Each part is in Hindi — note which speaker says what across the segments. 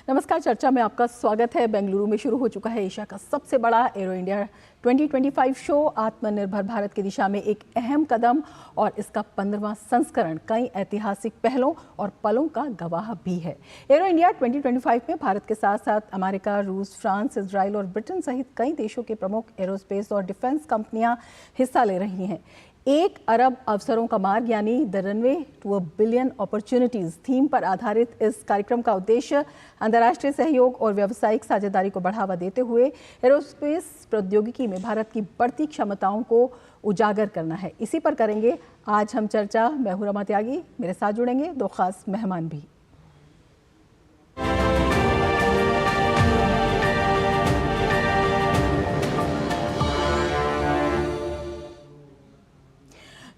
Speaker 1: नमस्कार, चर्चा में आपका स्वागत है। बेंगलुरु में शुरू हो चुका है एशिया का सबसे बड़ा एरो इंडिया 2025 शो। आत्मनिर्भर भारत की दिशा में एक अहम कदम और इसका 15वां संस्करण कई ऐतिहासिक पहलों और पलों का गवाह भी है। एरो इंडिया 2025 में भारत के साथ साथ अमेरिका, रूस, फ्रांस, इजराइल और ब्रिटेन सहित कई देशों के प्रमुख एरोस्पेस और डिफेंस कंपनियां हिस्सा ले रही हैं। 1 अरब अवसरों का मार्ग यानी the runway to a billion opportunities theme पर आधारित इस कार्यक्रम का उद्देश्य अंतर्राष्ट्रीय सहयोग और व्यावसायिक साझेदारी को बढ़ावा देते हुए एरोस्पेस प्रौद्योगिकी में भारत की बढ़ती क्षमताओं को उजागर करना है। इसी पर करेंगे आज हम चर्चा। मैं हूं रमा त्यागी, मेरे साथ जुड़ेंगे 2 खास मेहमान भी।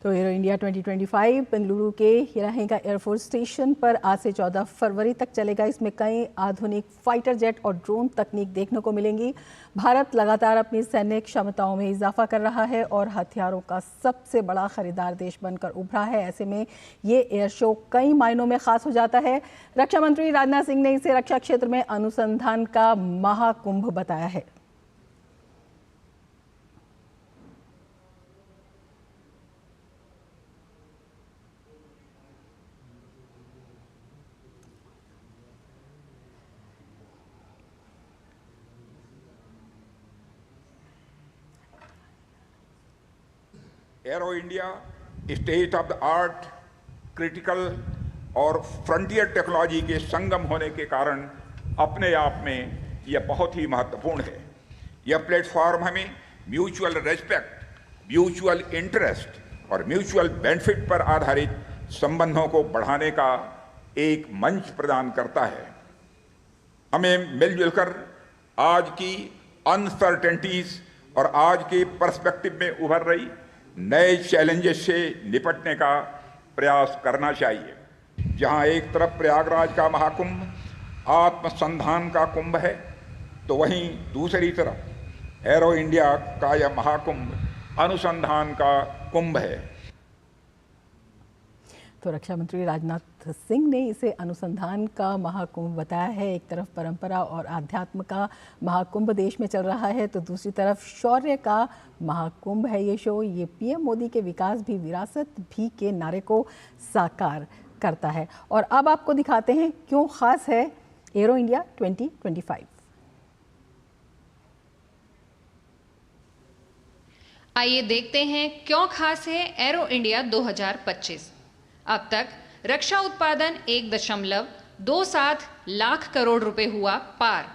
Speaker 1: तो एरो इंडिया 2025 बेंगलुरु के हिराहेगा एयरफोर्स स्टेशन पर आज से 14 फरवरी तक चलेगा। इसमें कई आधुनिक फाइटर जेट और ड्रोन तकनीक देखने को मिलेंगी। भारत लगातार अपनी सैन्य क्षमताओं में इजाफा कर रहा है और हथियारों का सबसे बड़ा खरीदार देश बनकर उभरा है। ऐसे में ये एयर शो कई मायनों में खास हो जाता है। रक्षा मंत्री राजनाथ सिंह ने इसे रक्षा क्षेत्र में अनुसंधान का महाकुंभ बताया है।
Speaker 2: Arrow India state of the art, critical और फ्रंटियर टेक्नोलॉजी के संगम होने के कारण अपने आप में यह बहुत ही महत्वपूर्ण है। यह प्लेटफॉर्म हमें म्यूचुअल रेस्पेक्ट, म्यूचुअल इंटरेस्ट और म्यूचुअल बेनिफिट पर आधारित संबंधों को बढ़ाने का एक मंच प्रदान करता है। हमें मिलजुल कर आज की अनसर्टेनिटीज और आज के पर्सपेक्टिव में उभर रही नए चैलेंजेस से निपटने का प्रयास करना चाहिए। जहां एक तरफ प्रयागराज का महाकुंभ आत्मसंधान का कुंभ है, तो वहीं दूसरी तरफ एरो इंडिया का यह महाकुंभ अनुसंधान का कुंभ है।
Speaker 1: तो रक्षा मंत्री राजनाथ सिंह ने इसे अनुसंधान का महाकुंभ बताया है। एक तरफ परंपरा और आध्यात्म का महाकुंभ देश में चल रहा है, तो दूसरी तरफ शौर्य का महाकुंभ है ये शो। ये पीएम मोदी के विकास भी विरासत भी के नारे को साकार करता है। और अब आपको दिखाते हैं क्यों खास है एरो इंडिया 2025।
Speaker 3: आइए देखते हैं क्यों खास है एरो इंडिया 2025। अब तक रक्षा उत्पादन 1.27 लाख करोड़ रुपए हुआ पार।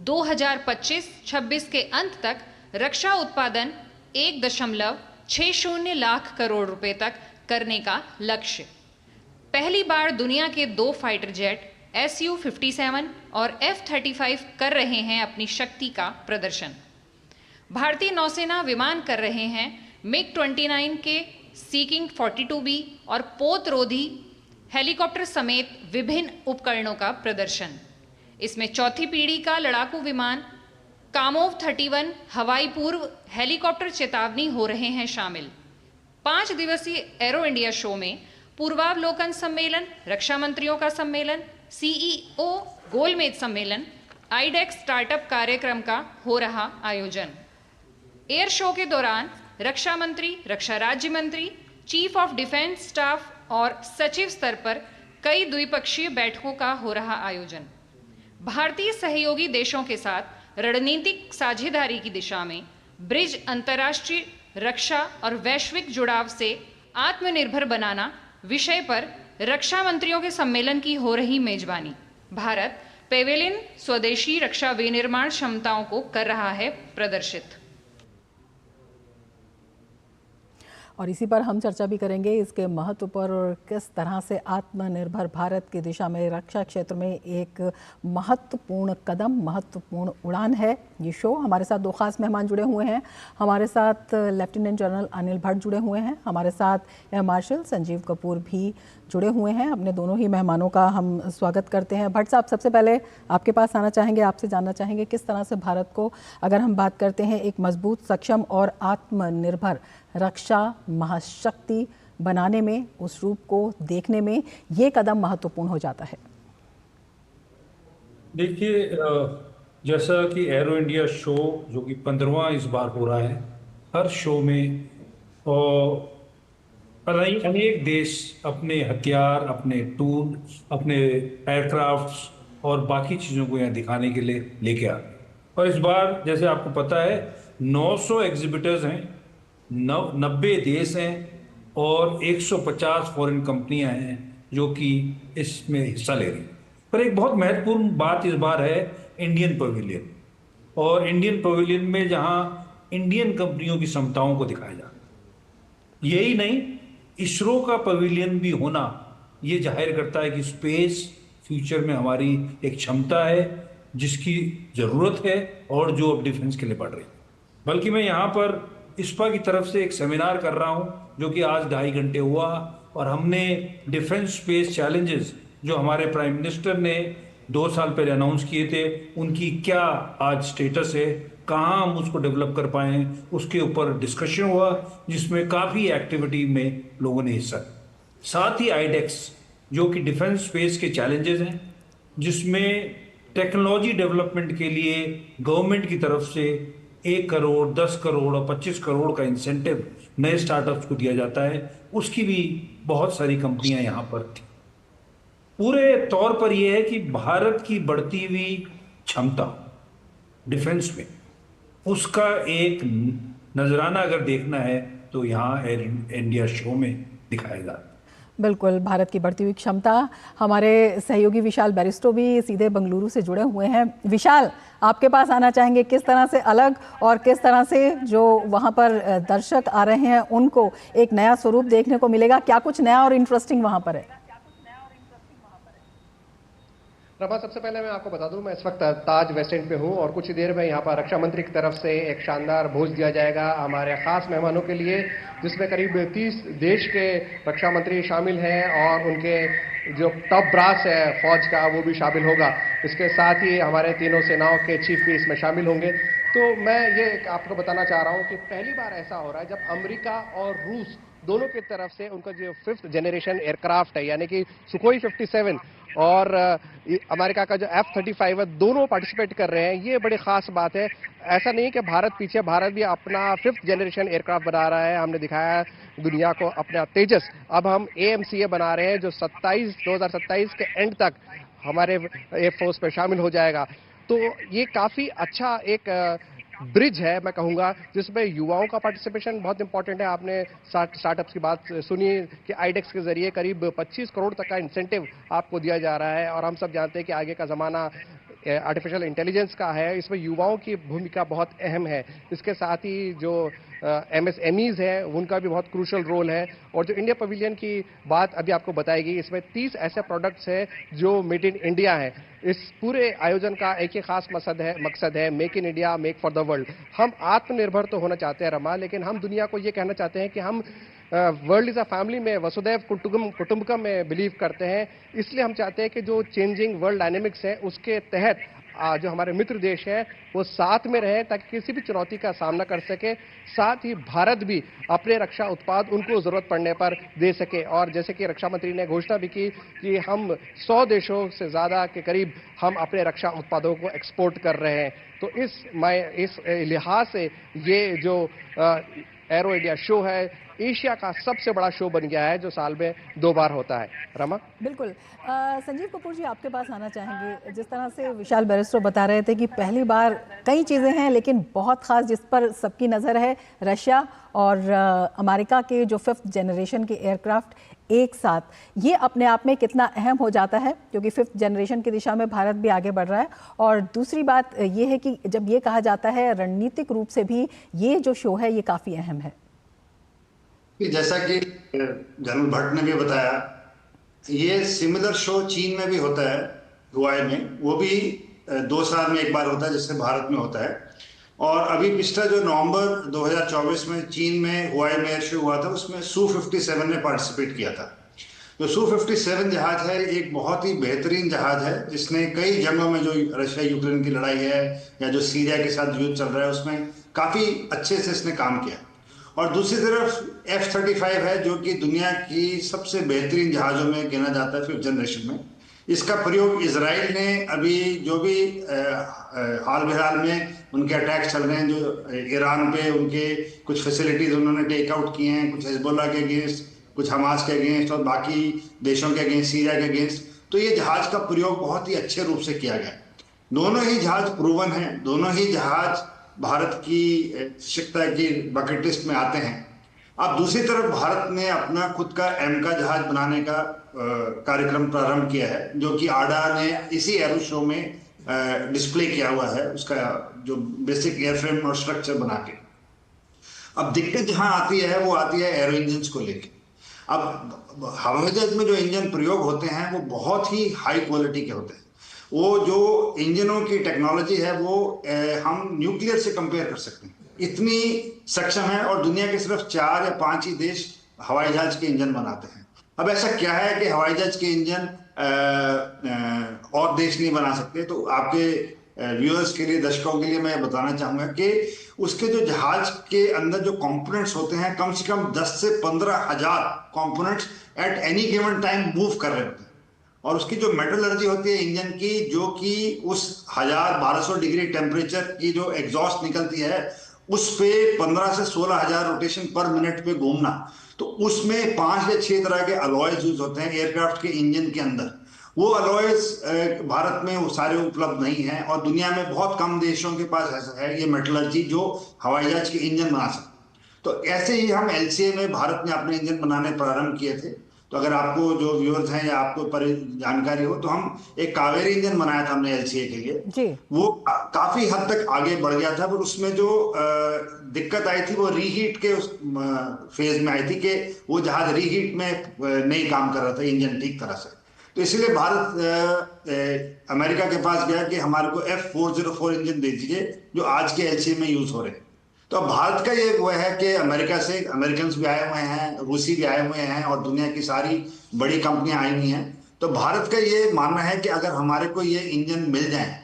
Speaker 3: 2025-26 के अंत तक रक्षा उत्पादन 1.60 लाख करोड़ रुपए तक करने का लक्ष्य। पहली बार दुनिया के 2 फाइटर जेट Su-57 और F-35 कर रहे हैं अपनी शक्ति का प्रदर्शन। भारतीय नौसेना विमान कर रहे हैं MiG-29 के सीकिंग 42B और पोत रोधी हेलीकॉप्टर समेत विभिन्न उपकरणों का प्रदर्शन। इसमें चौथी पीढ़ी का लड़ाकू विमान कामोव 31 हवाई पूर्व हेलीकॉप्टर चेतावनी हो रहे हैं शामिल। 5 दिवसीय एरो इंडिया शो में पूर्वावलोकन सम्मेलन, रक्षा मंत्रियों का सम्मेलन, CEO गोलमेज सम्मेलन, आईडेक्स स्टार्टअप कार्यक्रम का हो रहा आयोजन। एयर शो के दौरान रक्षा मंत्री, रक्षा राज्य मंत्री, चीफ ऑफ डिफेंस स्टाफ और सचिव स्तर पर कई द्विपक्षीय बैठकों का हो रहा आयोजन। भारतीय सहयोगी देशों के साथ रणनीतिक साझेदारी की दिशा में ब्रिज अंतर्राष्ट्रीय रक्षा और वैश्विक जुड़ाव से आत्मनिर्भर बनाना विषय पर रक्षा मंत्रियों के सम्मेलन की हो रही मेजबानी। भारत पेवेलियन स्वदेशी रक्षा विनिर्माण क्षमताओं को कर रहा है प्रदर्शित।
Speaker 1: और इसी पर हम चर्चा भी करेंगे, इसके महत्व पर और किस तरह से आत्मनिर्भर भारत की दिशा में रक्षा क्षेत्र में एक महत्वपूर्ण कदम, महत्वपूर्ण उड़ान है ये शो। हमारे साथ 2 खास मेहमान जुड़े हुए हैं। हमारे साथ लेफ्टिनेंट जनरल अनिल भट्ट जुड़े हुए हैं, हमारे साथ एयर मार्शल संजीव कपूर भी जुड़े हुए हैं। अपने दोनों ही मेहमानों का हम स्वागत करते हैं। भट्ट साहब, सबसे पहले आपके पास आना चाहेंगे, आपसे जानना चाहेंगे किस तरह से भारत को, अगर हम बात करते हैं एक मजबूत, सक्षम और आत्मनिर्भर रक्षा महाशक्ति बनाने में, उस रूप को देखने में ये कदम महत्वपूर्ण हो जाता है।
Speaker 4: देखिए, जैसा कि एरो इंडिया शो जो कि 15वां इस बार हो रहा है, हर शो में और अनेक देश अपने हथियार, अपने टूल, अपने एयरक्राफ्ट्स और बाकी चीज़ों को यहाँ दिखाने के लिए लेके आते हैं। और इस बार जैसे आपको पता है 900 एग्जिबिटर्स हैं, 90 देश हैं और 150 फॉरेन कंपनियां हैं जो कि इसमें हिस्सा ले रही हैं। पर एक बहुत महत्वपूर्ण बात इस बार है इंडियन पवेलियन। और इंडियन पवेलियन में जहां इंडियन कंपनियों की क्षमताओं को दिखाया जाता है। यही नहीं, इसरो का पवेलियन भी होना ये जाहिर करता है कि स्पेस फ्यूचर में हमारी एक क्षमता है जिसकी ज़रूरत है और जो अब डिफेंस के लिए बढ़ रही है। बल्कि मैं यहाँ पर इस्पा की तरफ से एक सेमिनार कर रहा हूँ जो कि आज 2.5 घंटे हुआ, और हमने डिफेंस स्पेस चैलेंजेस जो हमारे प्राइम मिनिस्टर ने 2 साल पहले अनाउंस किए थे उनकी क्या आज स्टेटस है, कहाँ हम उसको डेवलप कर पाए हैं, उसके ऊपर डिस्कशन हुआ जिसमें काफ़ी एक्टिविटी में लोगों ने हिस्सा लिया। साथ ही आईडेक्स जो कि डिफेंस स्पेस के चैलेंजेस हैं जिसमें टेक्नोलॉजी डेवलपमेंट के लिए गवर्नमेंट की तरफ से 1 करोड़, 10 करोड़ और 25 करोड़ का इंसेंटिव नए स्टार्टअप्स को दिया जाता है, उसकी भी बहुत सारी कंपनियां यहाँ पर थी। पूरे तौर पर यह है कि भारत की बढ़ती हुई क्षमता डिफेंस में उसका एक नजराना अगर देखना है तो यहाँ एयर इंडिया शो में दिखाया जाता है।
Speaker 1: बिल्कुल, भारत की बढ़ती हुई क्षमता। हमारे सहयोगी विशाल बैरिस्टो भी सीधे बंगलुरु से जुड़े हुए हैं। विशाल, आपके पास आना चाहेंगे, किस तरह से अलग और किस तरह से जो वहां पर दर्शक आ रहे हैं उनको एक नया स्वरूप देखने को मिलेगा? क्या कुछ नया और इंटरेस्टिंग वहां पर है?
Speaker 5: रमा, सबसे पहले मैं आपको बता दूं, मैं इस वक्त ताज वेस्ट एंड पे हूं और कुछ ही देर में यहाँ पर रक्षा मंत्री की तरफ से एक शानदार भोज दिया जाएगा हमारे खास मेहमानों के लिए, जिसमें करीब 30 देश के रक्षा मंत्री शामिल हैं और उनके जो टॉप ब्रास है फौज का वो भी शामिल होगा। इसके साथ ही हमारे तीनों सेनाओं के चीफ भी इसमें शामिल होंगे। तो मैं ये आपको बताना चाह रहा हूँ कि पहली बार ऐसा हो रहा है जब अमेरिका और रूस दोनों की तरफ से उनका जो 5th जनरेशन एयरक्राफ्ट है यानी कि सुखोई 57 और अमेरिका का जो F-35 है, दोनों पार्टिसिपेट कर रहे हैं। ये बड़ी खास बात है। ऐसा नहीं कि भारत पीछे, भारत भी अपना 5th जनरेशन एयरक्राफ्ट बना रहा है। हमने दिखाया दुनिया को अपना तेजस। अब हम AMCA बना रहे हैं जो 2027 के एंड तक हमारे एयरफोर्स पे शामिल हो जाएगा। तो ये काफी अच्छा एक ब्रिज है मैं कहूंगा, जिसमें युवाओं का पार्टिसिपेशन बहुत इंपॉर्टेंट है। आपने स्टार्टअप्स की बात सुनी कि आईडेक्स के जरिए करीब 25 करोड़ तक का इंसेंटिव आपको दिया जा रहा है और हम सब जानते हैं कि आगे का जमाना आर्टिफिशियल इंटेलिजेंस का है। इसमें युवाओं की भूमिका बहुत अहम है। इसके साथ ही जो MSMEs है उनका भी बहुत क्रूशल रोल है। और जो इंडिया पवेलियन की बात अभी आपको बताएगी, इसमें 30 ऐसे प्रोडक्ट्स हैं जो मेड इन इंडिया है। इस पूरे आयोजन का एक ही खास मकसद है make in India, make for the world. हम आत्मनिर्भर तो होना चाहते हैं रमा, लेकिन हम दुनिया को ये कहना चाहते हैं कि हम वर्ल्ड इज अ फैमिली में वसुदैव कुटुंबकम में बिलीव करते हैं। इसलिए हम चाहते हैं कि जो चेंजिंग वर्ल्ड डायनेमिक्स है उसके तहत जो हमारे मित्र देश है वो साथ में रहे ताकि किसी भी चुनौती का सामना कर सके। साथ ही भारत भी अपने रक्षा उत्पाद उनको जरूरत पड़ने पर दे सके। और जैसे कि रक्षा मंत्री ने घोषणा भी की कि हम 100 देशों से ज्यादा के करीब हम अपने रक्षा उत्पादों को एक्सपोर्ट कर रहे हैं। तो इस लिहाज से ये जो एरो इंडिया शो है एशिया का सबसे बड़ा शो बन गया है जो साल में 2 बार होता है। रमा,
Speaker 1: बिल्कुल। संजीव कपूर जी, आपके पास आना चाहेंगे। जिस तरह से विशाल बैरिस्टो बता रहे थे कि पहली बार कई चीज़ें हैं लेकिन बहुत खास जिस पर सबकी नज़र है, रशिया और अमेरिका के जो 5th जनरेशन के एयरक्राफ्ट एक साथ, ये अपने आप में कितना अहम हो जाता है क्योंकि 5th जनरेशन की दिशा में भारत भी आगे बढ़ रहा है। और दूसरी बात ये है कि जब ये कहा जाता है रणनीतिक रूप से भी ये जो शो है ये काफ़ी अहम है।
Speaker 6: जैसा कि जनरल भट्ट ने भी बताया, ये सिमिलर शो चीन में भी होता है, हुआई में। वो भी 2 साल में एक बार होता है जैसे भारत में होता है। और अभी पिछला जो नवंबर 2024 में चीन में हुआई में एयर शो हुआ था उसमें Su-57 ने पार्टिसिपेट किया था। जो Su-57 जहाज है एक बहुत ही बेहतरीन जहाज है जिसने कई जंगों में, जो रशिया यूक्रेन की लड़ाई है या जो सीरिया के साथ युद्ध चल रहा है उसमें काफी अच्छे से इसने काम किया। और दूसरी तरफ F-35 है जो कि दुनिया की सबसे बेहतरीन जहाज़ों में गिना जाता है 5th जनरेशन में। इसका प्रयोग इजराइल ने अभी जो भी हाल फिलहाल में उनके अटैक्स चल रहे हैं, जो ईरान पे उनके कुछ फैसिलिटीज उन्होंने टेक आउट किए हैं, कुछ हिजबुल्लाह के अगेंस्ट, कुछ हमास के अगेंस्ट और बाकी देशों के अगेंस्ट, सीरिया के अगेंस्ट, तो ये जहाज का प्रयोग बहुत ही अच्छे रूप से किया गया। दोनों ही जहाज प्रूवन हैं, दोनों ही जहाज भारत की आवश्यकता की बकेट लिस्ट में आते हैं। अब दूसरी तरफ भारत ने अपना खुद का एमका जहाज बनाने का कार्यक्रम प्रारंभ किया है, जो कि आडा ने इसी एरो शो में डिस्प्ले किया हुआ है, उसका जो बेसिक एयरफ्रेम और स्ट्रक्चर बना के। अब दिक्कत जहां आती है वो आती है एरो इंजन को लेके। अब हवाई जहाज में जो इंजन प्रयोग होते हैं वो बहुत ही हाई क्वालिटी के होते हैं। वो जो इंजनों की टेक्नोलॉजी है वो हम न्यूक्लियर से कंपेयर कर सकते हैं, इतनी सक्षम है। और दुनिया के सिर्फ 4 या 5 ही देश हवाई जहाज के इंजन बनाते हैं। अब ऐसा क्या है कि हवाई जहाज के इंजन और देश नहीं बना सकते? तो आपके व्यूअर्स के लिए, दर्शकों के लिए मैं बताना चाहूंगा कि उसके जो जहाज के अंदर जो कंपोनेंट्स होते हैं, कम से कम 10 से 15 हजार components at any given time move कर रहे होते हैं। और उसकी जो मेटलर्जी होती है इंजन की, जो कि उस 1200 डिग्री टेम्परेचर की जो एग्जॉस्ट निकलती है, उस पे 15 से 16 हजार रोटेशन पर मिनट पे घूमना, तो उसमें 5 या 6 तरह के अलॉयज यूज होते हैं एयरक्राफ्ट के इंजन के अंदर। वो अलॉयज भारत में वो सारे उपलब्ध नहीं है, और दुनिया में बहुत कम देशों के पास ऐसा है ये मेटलर्जी जो हवाई जहाज के इंजन बना सकते। तो ऐसे ही हम एलसीए में भारत में अपने इंजन बनाने प्रारंभ किए थे। तो अगर आपको जो व्यूअर्स हैं या आपको जानकारी हो, तो हम एक कावेरी इंजन बनाया था हमने एलसीए के लिए जी। वो काफी हद तक आगे बढ़ गया था, पर उसमें जो दिक्कत आई थी वो रीहीट के उस फेज में आई थी कि वो जहाज रीहीट में नहीं काम कर रहा था इंजन ठीक तरह से। तो इसलिए भारत अमेरिका के पास गया कि हमारे को F404 इंजन दे दीजिए जो आज के एलसीए में यूज हो रहे हैं। तो अब भारत का ये वो है कि अमेरिका से अमेरिकन भी आए हुए हैं, रूसी भी आए हुए हैं, और दुनिया की सारी बड़ी कंपनियां आई हुई हैं। तो भारत का ये मानना है कि अगर हमारे को ये इंजन मिल जाए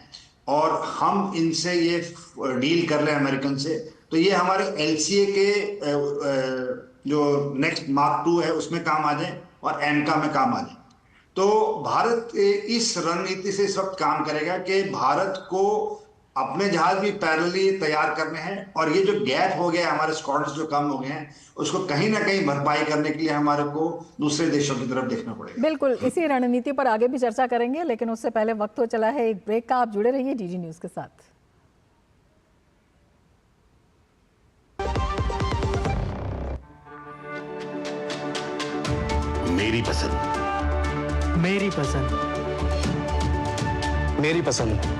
Speaker 6: और हम इनसे ये डील कर रहे हैं अमेरिकन से, तो ये हमारे एलसीए के जो नेक्स्ट Mark 2 है उसमें काम आ जाए और एमका में काम आ जाए। तो भारत इस रणनीति से इस वक्त काम करेगा कि भारत को अपने जहाज भी पैरेलली तैयार करने हैं, और ये जो गैप हो गया हमारे स्क्वाड्स जो कम हो गए हैं उसको कहीं ना कहीं भरपाई करने के लिए हमारे को दूसरे देशों की तरफ देखना पड़ेगा।
Speaker 1: बिल्कुल, इसी रणनीति पर आगे भी चर्चा करेंगे, लेकिन उससे पहले वक्त हो चला है एक ब्रेक का। आप जुड़े रहिए डीडी न्यूज के साथ।
Speaker 7: मेरी पसंद,
Speaker 8: मेरी पसंद,
Speaker 7: मेरी पसंद,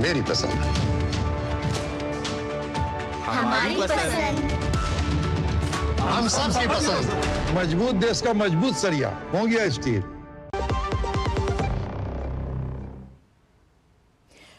Speaker 7: मेरी पसंद,
Speaker 9: हमारी पसंद,
Speaker 7: हम सबकी पसंद।
Speaker 10: मजबूत देश का मजबूत सरिया हो गया स्टील।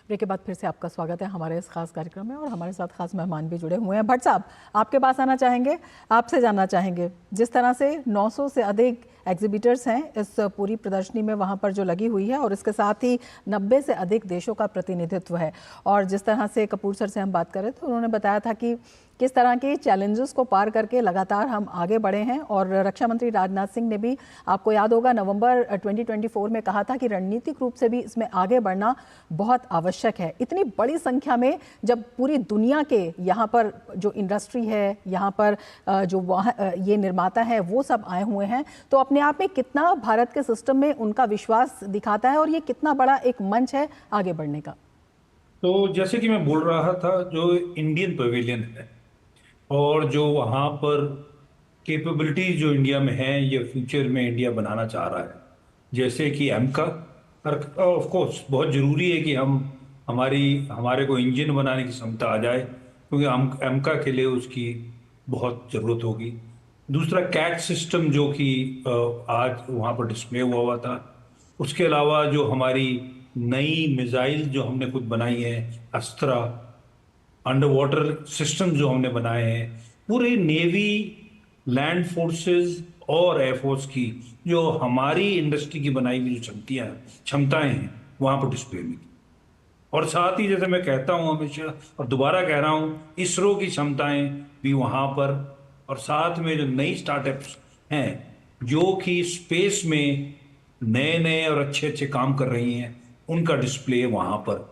Speaker 1: ब्रेक के बाद फिर से आपका स्वागत है हमारे इस खास कार्यक्रम में, और हमारे साथ खास मेहमान भी जुड़े हुए हैं। भट्ट साहब, आपके पास आना चाहेंगे, आपसे जानना चाहेंगे, जिस तरह से 900 से अधिक एग्जिबिटर्स हैं इस पूरी प्रदर्शनी में वहाँ पर जो लगी हुई है, और इसके साथ ही 90 से अधिक देशों का प्रतिनिधित्व है, और जिस तरह से कपूर सर से हम बात कर रहे थे, उन्होंने बताया था कि किस तरह के चैलेंजेस को पार करके लगातार हम आगे बढ़े हैं। और रक्षा मंत्री राजनाथ सिंह ने भी, आपको याद होगा, नवंबर 2024 में कहा था कि रणनीतिक रूप से भी इसमें आगे बढ़ना बहुत आवश्यक है। इतनी बड़ी संख्या में जब पूरी दुनिया के यहाँ पर जो इंडस्ट्री है, यहाँ पर जो ये निर्माता है, वो सब आए हुए हैं, तो अपने आप में कितना भारत के सिस्टम में उनका विश्वास दिखाता है, और ये कितना बड़ा एक मंच है आगे बढ़ने का।
Speaker 4: तो जैसे कि मैं बोल रहा था, जो इंडियन पवेलियन है और जो वहाँ पर कैपेबिलिटीज जो इंडिया में हैं, ये फ्यूचर में इंडिया बनाना चाह रहा है, जैसे कि एमका, ऑफ कोर्स बहुत ज़रूरी है कि हमारे को इंजन बनाने की क्षमता आ जाए, क्योंकि हम एमका के लिए उसकी बहुत ज़रूरत होगी। दूसरा कैट सिस्टम जो कि आज वहाँ पर डिस्प्ले हुआ था, उसके अलावा जो हमारी नई मिसाइल जो हमने खुद बनाई है, अस्त्रा, अंडर वाटर सिस्टम जो हमने बनाए हैं, पूरे नेवी, लैंड फोर्सेस और एयरफोर्स की जो हमारी इंडस्ट्री की बनाई हुई जो क्षमताएं हैं वहाँ पर डिस्प्ले हुई। और साथ ही जैसे मैं कहता हूँ हमेशा, और दोबारा कह रहा हूँ, इसरो की क्षमताएं भी वहाँ पर, और साथ में जो नई स्टार्टअप्स हैं जो कि स्पेस में नए नए और अच्छे अच्छे काम कर रही हैं, उनका डिस्प्ले वहाँ पर।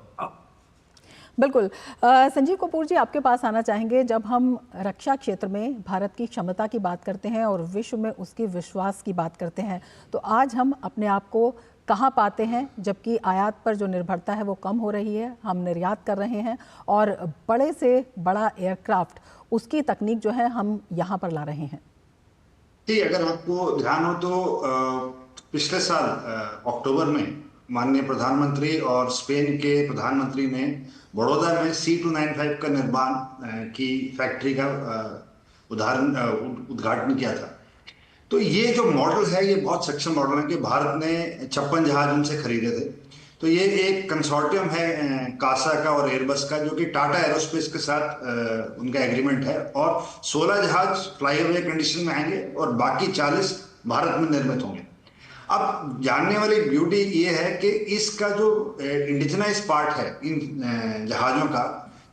Speaker 1: बिल्कुल। संजीव कपूर जी, आपके पास आना चाहेंगे। जब हम रक्षा क्षेत्र में भारत की क्षमता की बात करते हैं और विश्व में उसके विश्वास की बात करते हैं, तो आज हम अपने आप को कहाँ पाते हैं, जबकि आयात पर जो निर्भरता है वो कम हो रही है, हम निर्यात कर रहे हैं और बड़े से बड़ा एयरक्राफ्ट, उसकी तकनीक जो है हम यहाँ पर ला रहे हैं।
Speaker 6: जी, अगर आपको ध्यान हो तो पिछले साल अक्टूबर में माननीय प्रधानमंत्री और स्पेन के प्रधानमंत्री ने बड़ौदा में C295 का निर्माण की फैक्ट्री का उद्घाटन किया था। तो ये जो मॉडल है, ये बहुत सक्षम मॉडल है कि भारत ने 56 जहाज उनसे खरीदे थे। तो ये एक कंसोर्टियम है कासा का और एयरबस का, जो कि टाटा एरोस्पेस के साथ उनका एग्रीमेंट है, और 16 जहाज फ्लाईअवे कंडीशन में आएंगे और बाकी 40 भारत में निर्मित होंगे। अब जानने वाली ब्यूटी ये है कि इसका जो इंडिजिनाइज पार्ट है इन जहाजों का,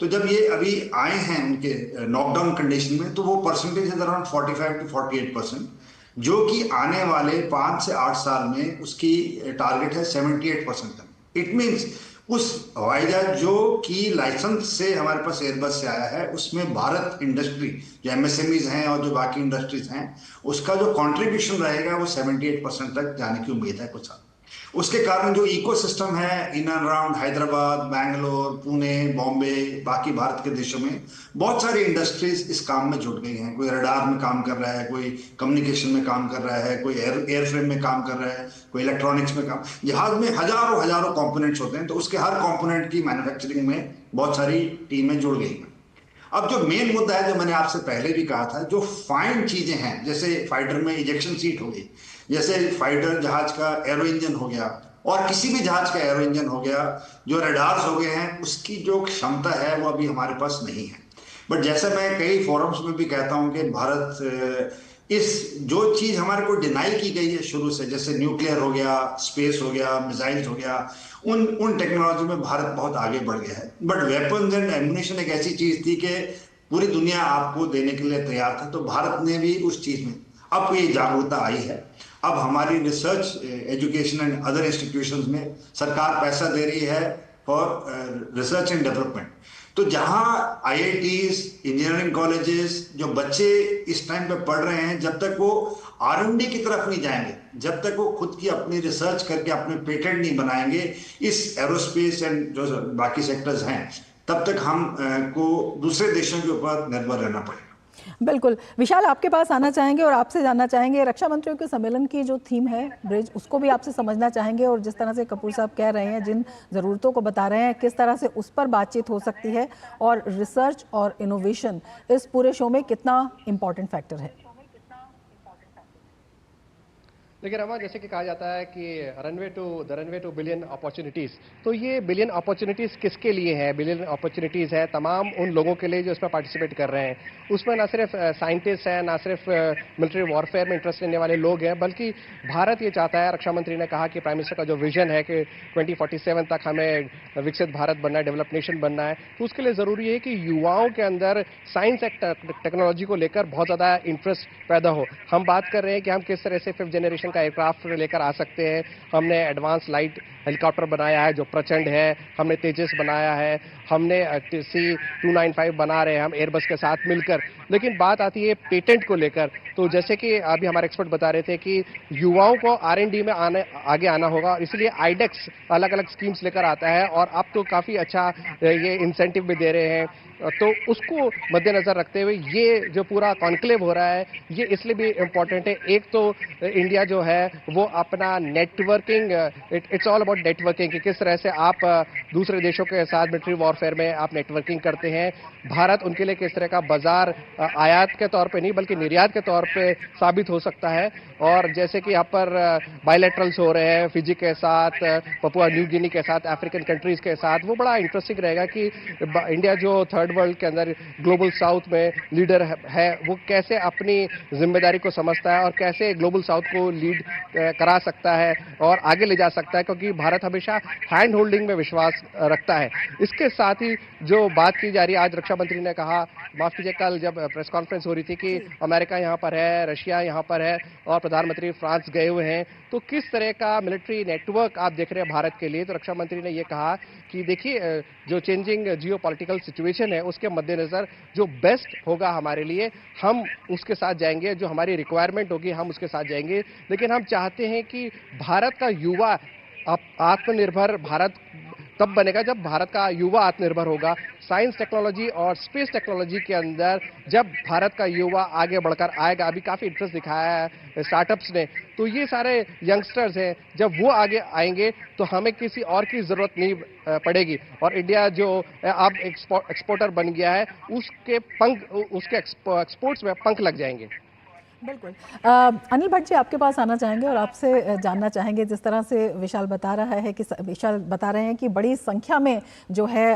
Speaker 6: तो जब ये अभी आए हैं उनके नॉकडाउन कंडीशन में, तो वो परसेंटेज है अराउंड 45 to 48%, जो कि आने वाले 5 से 8 साल में उसकी टारगेट है 78% तक। इट मीन्स उस हवाई जहाज जो कि लाइसेंस से हमारे पास एयरबस से आया है, उसमें भारत इंडस्ट्री जो एमएसएमईज हैं और जो बाकी इंडस्ट्रीज हैं, उसका जो कंट्रीब्यूशन रहेगा वो 78% तक जाने की उम्मीद है कुछ साल। उसके कारण जो इकोसिस्टम है in and around Hyderabad, Bangalore, Pune, Bombay, बाकी भारत के देशों में बहुत सारी इंडस्ट्रीज इस काम में जुट गई हैं। कोई रडार में काम कर रहा है, कोई कम्युनिकेशन में काम कर रहा है, कोई एयरफ्रेम में काम कर रहा है, कोई इलेक्ट्रॉनिक्स में काम। जहाज में हजारों कंपोनेंट्स होते हैं, तो उसके हर कंपोनेंट की मैन्युफैक्चरिंग में बहुत सारी टीमें जुड़ गई हैं। अब जो मेन मुद्दा है, जो मैंने आपसे पहले भी कहा था, जो फाइन चीजें हैं, जैसे फाइटर में इजेक्शन सीट हो गई, जैसे फाइटर जहाज का एरो इंजन हो गया, और किसी भी जहाज का एरो इंजन हो गया, जो रडार्स हो गए हैं, उसकी जो क्षमता है वो अभी हमारे पास नहीं है। बट जैसे मैं कई फोरम्स में भी कहता हूं कि भारत इस जो चीज हमारे को डिनाई की गई है शुरू से, जैसे न्यूक्लियर हो गया, स्पेस हो गया, मिसाइल्स हो गया, उन टेक्नोलॉजी में भारत बहुत आगे बढ़ गया है। बट वेपन्स एंड एम्युनिशन एक ऐसी चीज थी कि पूरी दुनिया आपको देने के लिए तैयार था, तो भारत ने भी उस चीज में अब ये जागरूकता आई है। अब हमारी research, education and other institutions में सरकार पैसा दे रही है फॉर रिसर्च एंड डेवलपमेंट। तो जहां आईआईटीज, इंजीनियरिंग कॉलेजेस, जो बच्चे इस टाइम पे पढ़ रहे हैं, जब तक वो आरएनडी की तरफ नहीं जाएंगे, जब तक वो खुद की अपनी रिसर्च करके अपने पेटेंट नहीं बनाएंगे इस एरोस्पेस एंड जो बाकी सेक्टर्स हैं, तब तक हम को दूसरे देशों के ऊपर निर्भर रहना पड़ेगा।
Speaker 1: बिल्कुल। विशाल, आपके पास आना चाहेंगे और आपसे जानना चाहेंगे, रक्षा मंत्रियों के सम्मेलन की जो थीम है ब्रिज, उसको भी आपसे समझना चाहेंगे, और जिस तरह से कपूर साहब कह रहे हैं, जिन ज़रूरतों को बता रहे हैं, किस तरह से उस पर बातचीत हो सकती है, और रिसर्च और इनोवेशन इस पूरे शो में कितना इम्पोर्टेंट फैक्टर है।
Speaker 5: देखिए रमा, जैसे कि कहा जाता है कि the runway two billion opportunities, तो ये बिलियन अपॉर्चुनिटीज किसके लिए है? बिलियन अपॉर्चुनिटीज है तमाम उन लोगों के लिए जो इसमें पार्टिसिपेट कर रहे हैं। उसमें ना सिर्फ साइंटिस्ट हैं, ना सिर्फ मिलिट्री वॉरफेयर में इंटरेस्ट लेने वाले लोग हैं, बल्कि भारत ये चाहता है, रक्षा मंत्री ने कहा कि प्राइम मिनिस्टर का जो विजन है कि 2047 तक हमें विकसित भारत बनना है, डेवलप नेशन बनना है, तो उसके लिए जरूरी है कि युवाओं के अंदर साइंस एंड टेक्नोलॉजी को लेकर बहुत ज्यादा इंटरेस्ट पैदा हो। हम बात कर रहे हैं कि हम किस तरह से 5th जनरेशन का एयरक्राफ्ट लेकर आ सकते हैं। हमने एडवांस लाइट हेलीकॉप्टर बनाया है जो प्रचंड है, हमने तेजस बनाया है, हमने C295 बना रहे हैं हम एयरबस के साथ मिलकर। लेकिन बात आती है पेटेंट को लेकर, तो जैसे कि अभी हमारे एक्सपर्ट बता रहे थे कि युवाओं को R&D में आगे आना होगा, इसलिए आईडेक्स अलग अलग स्कीम्स लेकर आता है, और अब तो काफी अच्छा ये इंसेंटिव भी दे रहे हैं। तो उसको मद्देनजर रखते हुए ये जो पूरा कॉन्क्लेव हो रहा है, ये इसलिए भी इम्पोर्टेंट है। एक तो इंडिया जो है वो अपना networking, it's all about networking, कि किस तरह से आप दूसरे देशों के साथ मिलिट्री वॉरफेयर में आप नेटवर्किंग करते हैं। भारत उनके लिए किस तरह का बाजार आयात के तौर पे नहीं बल्कि निर्यात के तौर पे साबित हो सकता है। और जैसे कि यहाँ पर बायलैटरल्स हो रहे हैं फिजी के साथ, पपुआ न्यू गिनी के साथ, अफ्रीकन कंट्रीज के साथ, वो बड़ा इंटरेस्टिंग रहेगा कि इंडिया जो 3rd थर्ड वर्ल्ड के अंदर ग्लोबल साउथ में लीडर है, वो कैसे अपनी जिम्मेदारी को समझता है और कैसे ग्लोबल साउथ को लीड करा सकता है और आगे ले जा सकता है, क्योंकि भारत हमेशा हैंड होल्डिंग में विश्वास रखता है। इसके साथ ही जो बात की जा रही है, आज रक्षा मंत्री ने कहा, माफ कीजिए, कल जब प्रेस कॉन्फ्रेंस हो रही थी कि अमेरिका यहाँ पर है, रशिया यहाँ पर है और प्रधानमंत्री फ्रांस गए हुए हैं, तो किस तरह का मिलिट्री नेटवर्क आप देख रहे हैं भारत के लिए। तो रक्षा मंत्री ने ये कहा कि देखिए, जो चेंजिंग जियो पॉलिटिकल सिचुएशन है उसके मद्देनजर जो बेस्ट होगा हमारे लिए, हम उसके साथ जाएंगे, जो हमारी रिक्वायरमेंट होगी हम उसके साथ जाएंगे। लेकिन हम चाहते हैं कि भारत का युवा आत्मनिर्भर भारत तब बनेगा जब भारत का युवा आत्मनिर्भर होगा। साइंस टेक्नोलॉजी और स्पेस टेक्नोलॉजी के अंदर जब भारत का युवा आगे बढ़कर आएगा, अभी काफी इंटरेस्ट दिखाया है स्टार्टअप्स ने, तो ये सारे यंगस्टर्स हैं, जब वो आगे आएंगे तो हमें किसी और की जरूरत नहीं पड़ेगी। और इंडिया जो अब एक्सपोर्टर बन गया है, उसके एक्सपोर्ट्स में पंख लग जाएंगे।
Speaker 1: बिल्कुल। अनिल भट्ट जी, आपके पास आना चाहेंगे और आपसे जानना चाहेंगे, जिस तरह से विशाल बता रहे हैं कि बड़ी संख्या में जो है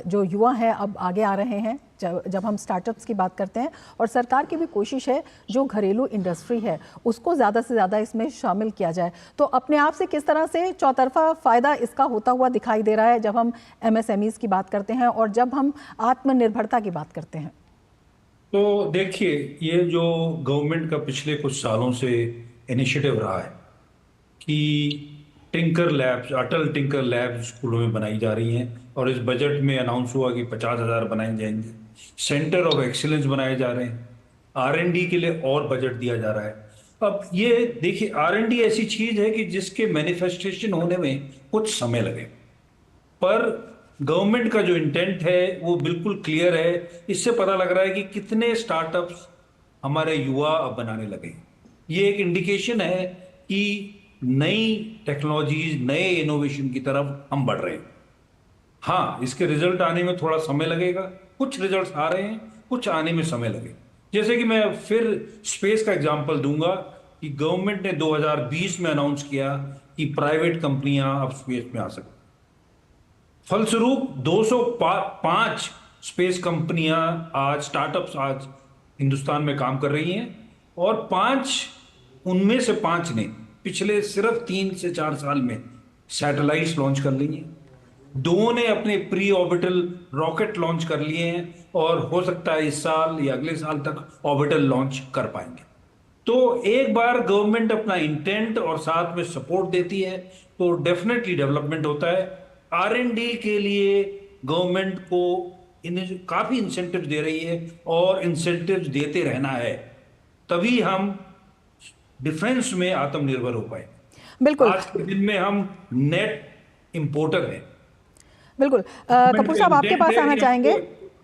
Speaker 1: जो युवा हैं अब आगे आ रहे हैं जब हम स्टार्टअप्स की बात करते हैं, और सरकार की भी कोशिश है जो घरेलू इंडस्ट्री है उसको ज़्यादा से ज़्यादा इसमें शामिल किया जाए। तो अपने आप से किस तरह से चौतरफा फ़ायदा इसका होता हुआ दिखाई दे रहा है जब हम MSMEs की बात करते हैं और जब हम आत्मनिर्भरता की बात करते हैं?
Speaker 4: तो देखिए, ये जो गवर्नमेंट का पिछले कुछ सालों से इनिशिएटिव रहा है कि टिंकर लैब्स, अटल टिंकर लैब्स स्कूलों में बनाई जा रही हैं, और इस बजट में अनाउंस हुआ कि 50,000 बनाए जाएंगे। सेंटर ऑफ एक्सीलेंस बनाए जा रहे हैं, R&D के लिए और बजट दिया जा रहा है। अब ये देखिए, R&D ऐसी चीज है कि जिसके मैनिफेस्टेशन होने में कुछ समय लगे, पर गवर्नमेंट का जो इंटेंट है वो बिल्कुल क्लियर है। इससे पता लग रहा है कि कितने स्टार्टअप्स हमारे युवा अब बनाने लगे। ये एक इंडिकेशन है कि नई टेक्नोलॉजीज, नए इनोवेशन की तरफ हम बढ़ रहे हैं। हाँ, इसके रिजल्ट आने में थोड़ा समय लगेगा, कुछ रिजल्ट्स आ रहे हैं, कुछ आने में समय लगे। जैसे कि मैं फिर स्पेस का एग्जांपल दूंगा कि गवर्नमेंट ने 2020 में अनाउंस किया कि प्राइवेट कंपनियां अब स्पेस में आ सकती। फलस्वरूप 205 स्पेस कंपनियां आज, स्टार्टअप्स आज हिंदुस्तान में काम कर रही हैं, और उनमें से 5 ने पिछले सिर्फ 3 से 4 साल में सैटेलाइट्स लॉन्च कर ली हैं। 2 ने अपने प्री ऑर्बिटल रॉकेट लॉन्च कर लिए हैं, और हो सकता है इस साल या अगले साल तक ऑर्बिटल लॉन्च कर पाएंगे। तो एक बार गवर्नमेंट अपना इंटेंट और साथ में सपोर्ट देती है तो डेफिनेटली डेवलपमेंट होता है। R&D के लिए गवर्नमेंट को काफी इंसेंटिव दे रही है, और इंसेंटिव देते रहना है, तभी हम डिफेंस में आत्मनिर्भर हो पाए।
Speaker 1: बिल्कुल,
Speaker 4: आज के दिन में हम नेट इंपोर्टर हैं।
Speaker 1: बिल्कुल। कपूर साहब, आपके पास आना चाहेंगे।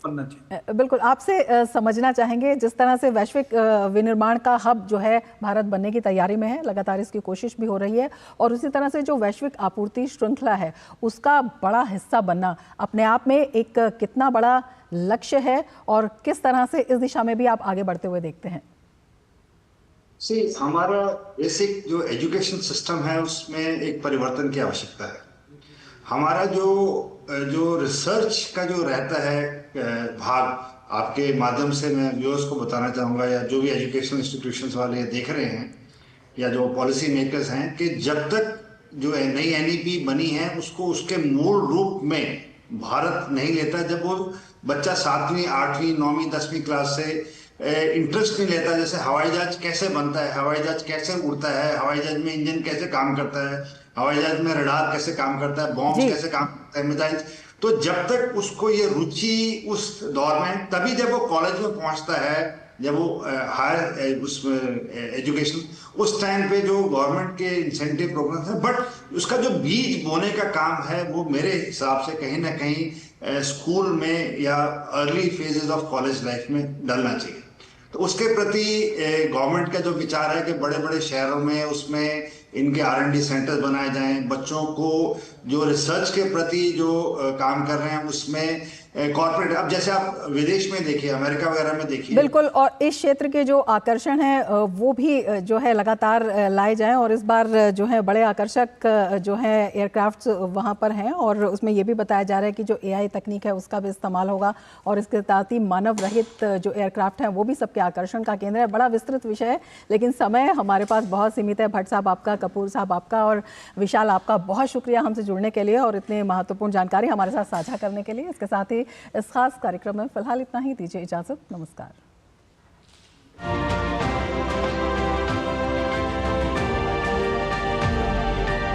Speaker 1: बिल्कुल, आपसे समझना चाहेंगे, जिस तरह से वैश्विक विनिर्माण का हब जो है भारत बनने की तैयारी में है, लगातार इसकी कोशिश भी हो रही है, और उसी तरह से जो वैश्विक आपूर्ति श्रृंखला है उसका बड़ा हिस्सा बनना अपने आप में एक कितना बड़ा लक्ष्य है, और किस तरह से इस दिशा में भी आप आगे बढ़ते हुए देखते हैं?
Speaker 6: हमारा बेसिक जो एजुकेशन सिस्टम है उसमें एक परिवर्तन की आवश्यकता है। हमारा जो रिसर्च का जो रहता है भाग, आपके माध्यम से मैं व्यूअर्स को बताना चाहूँगा, या जो भी एजुकेशनल इंस्टीट्यूशंस वाले देख रहे हैं या जो पॉलिसी मेकर्स हैं, कि जब तक जो नई NEP बनी है उसको उसके मूल रूप में भारत नहीं लेता, जब वो बच्चा 7वीं, 8वीं, 9वीं, 10वीं क्लास से इंटरेस्ट नहीं लेता, जैसे हवाई जहाज कैसे बनता है, हवाई जहाज कैसे उड़ता है, हवाई जहाज में इंजन कैसे काम करता है, हवाई जहाज में रडार कैसे काम करता है, बॉम्ब कैसे काम करता है, मिसाइल, तो जब तक उसको ये रुचि उस दौर में, तभी जब वो कॉलेज में पहुंचता है, जब वो हायर उस एजुकेशन, उस टाइम पे जो गवर्नमेंट के इंसेंटिव प्रोग्राम है, बट उसका जो बीज बोने का काम है वो मेरे हिसाब से कहीं ना कहीं स्कूल में या early phases of college life में डलना चाहिए। तो उसके प्रति गवर्नमेंट का जो विचार है कि बड़े बड़े शहरों में उसमें इनके R&D सेंटर्स बनाए जाएं, बच्चों को जो रिसर्च के प्रति जो काम कर रहे हैं उसमें कॉर्पोरेट, अब जैसे आप विदेश में देखिए, अमेरिका वगैरह में देखिए,
Speaker 1: बिल्कुल, और इस क्षेत्र के जो आकर्षण है वो भी जो है लगातार लाए जाएं, और इस बार जो है बड़े आकर्षक जो है एयरक्राफ्ट्स वहां पर हैं, और उसमें ये भी बताया जा रहा है कि जो AI तकनीक है उसका भी इस्तेमाल होगा, और इसके साथ ही मानव रहित जो एयरक्राफ्ट हैं वो भी सबके आकर्षण का केंद्र है। बड़ा विस्तृत विषय है, लेकिन समय हमारे पास बहुत सीमित है। भट्ट साहब आपका, कपूर साहब आपका, और विशाल आपका बहुत शुक्रिया हमसे जुड़ने के लिए और इतनी महत्वपूर्ण जानकारी हमारे साथ साझा करने के लिए। इसके साथ ही इस खास कार्यक्रम में फिलहाल इतना ही। दीजिए इजाजत, नमस्कार।